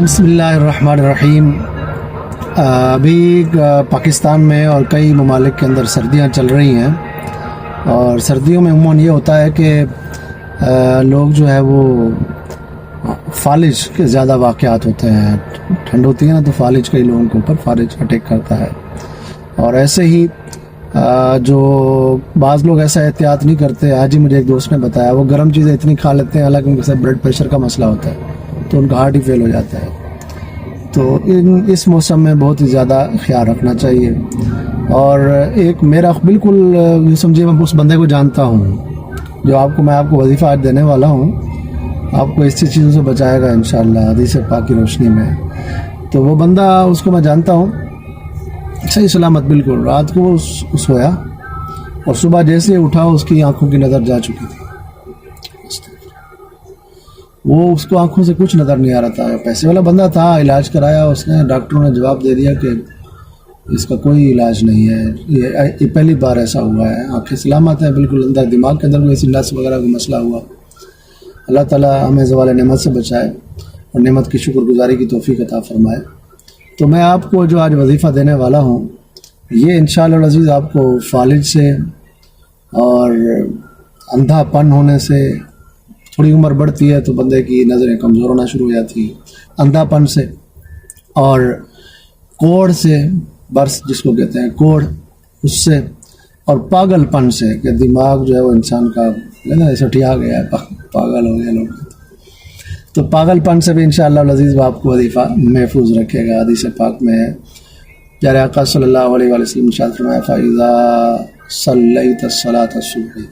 بسم اللہ الرحمن الرحیم۔ ابھی پاکستان میں اور کئی ممالک کے اندر سردیاں چل رہی ہیں، اور سردیوں میں عموماً یہ ہوتا ہے کہ لوگ جو ہے وہ فالج کے زیادہ واقعات ہوتے ہیں۔ ٹھنڈ ہوتی ہے نا، تو فالج کئی لوگوں کے اوپر فالج اٹیک کرتا ہے، اور ایسے ہی جو بعض لوگ ایسا احتیاط نہیں کرتے۔ آج ہی مجھے ایک دوست نے بتایا وہ گرم چیزیں اتنی کھا لیتے ہیں، حالانکہ ان کے ساتھ بلڈ پریشر کا مسئلہ ہوتا ہے، تو ان کا ہارٹ ہی فیل ہو جاتا ہے۔ تو اس موسم میں بہت ہی زیادہ خیال رکھنا چاہیے۔ اور ایک میرا بالکل سمجھیے میں اس بندے کو جانتا ہوں جو میں آپ کو وظیفہ آج دینے والا ہوں، آپ کو ایسی چیزوں سے بچائے گا انشاءاللہ حدیث پاک کی روشنی میں۔ تو وہ بندہ، اس کو میں جانتا ہوں، صحیح سلامت بالکل رات کو سویا اور صبح جیسے اٹھا اس کی آنکھوں کی نظر جا چکی تھی۔ وہ اس کو آنکھوں سے کچھ نظر نہیں آ رہا تھا، پیسے والا بندہ تھا، علاج کرایا اس نے، ڈاکٹروں نے جواب دے دیا کہ اس کا کوئی علاج نہیں ہے، یہ پہلی بار ایسا ہوا ہے۔ آنکھیں سلامت ہیں بالکل، اندر دماغ کے اندر کوئی ایسی نس وغیرہ کا مسئلہ ہوا۔ اللہ تعالیٰ ہمیں زوال نعمت سے بچائے اور نعمت کی شکر گزاری کی توفیق عطا فرمائے۔ تو میں آپ کو جو آج وظیفہ دینے والا ہوں، یہ انشاءاللہ العزیز آپ کو فالج سے اور اندھا پن ہونے سے، تھوڑی عمر بڑھتی ہے تو بندے کی نظریں کمزور ہونا شروع ہو جاتی ہیں، اندھا پن سے اور کوڑ سے، برس جس کو کہتے ہیں کوڑ، اس سے، اور پاگل پن سے کہ دماغ جو ہے وہ انسان کا ایسا ٹھیا گیا ہے، پاگل ہو گیا لوگ۔ تو پاگل پن سے بھی انشاءاللہ العزیز وہ آپ کو وظیفہ محفوظ رکھے گا۔ حدیث پاک میں ہے، پیارے آقا صلی اللہ علیہ وآلہ وسلم ارشاد فرمایا فَإِذَا صَلَّيْتَ الصَّلَاةَ الصُّبْحِ،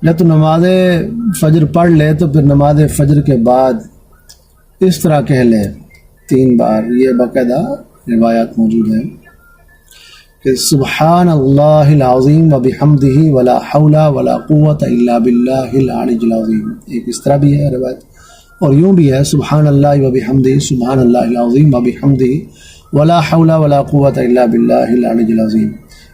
جب تو نماز فجر پڑھ لے تو پھر نماز فجر کے بعد اس طرح کہہ لے 3 بار، یہ باقاعدہ روایات موجود ہیں کہ سبحان اللہ العظیم و بحمدہ ولا حول ولا قوت الا باللہ العلی العظیم۔ ایک اس طرح بھی ہے روایت، اور یوں بھی ہے سبحان اللہ و بحمدہ، سبحان اللہ العظیم و بحمدہ ولا حول ولا قوت الا باللہ العلی العظیم۔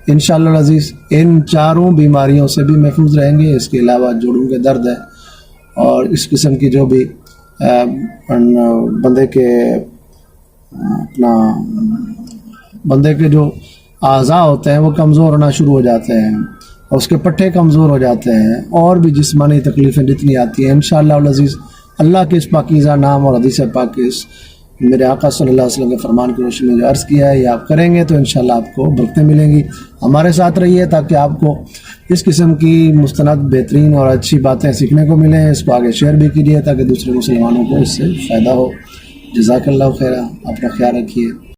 انشاءاللہ العزیز ان چاروں بیماریوں سے بھی محفوظ رہیں گے۔ اس کے علاوہ جوڑوں کے درد ہے اور اس قسم کی جو بھی بندے کے جو اعضاء ہوتے ہیں وہ کمزور ہونا شروع ہو جاتے ہیں، اور اس کے پٹھے کمزور ہو جاتے ہیں، اور بھی جسمانی تکلیفیں جتنی آتی ہیں، انشاءاللہ العزیز اللہ کے اس پاکیزہ نام اور حدیث پاک کے اس میرے آقا صلی اللہ علیہ وسلم کے فرمان کی روشنی میں جو عرض کیا ہے، یہ آپ کریں گے تو انشاءاللہ آپ کو برکتیں ملیں گی۔ ہمارے ساتھ رہیے تاکہ آپ کو اس قسم کی مستند بہترین اور اچھی باتیں سیکھنے کو ملیں۔ اس کو آگے شیئر بھی کیجیے تاکہ دوسرے مسلمانوں کو اس سے فائدہ ہو۔ جزاک اللہ خیرہ، اپنا خیال رکھیے۔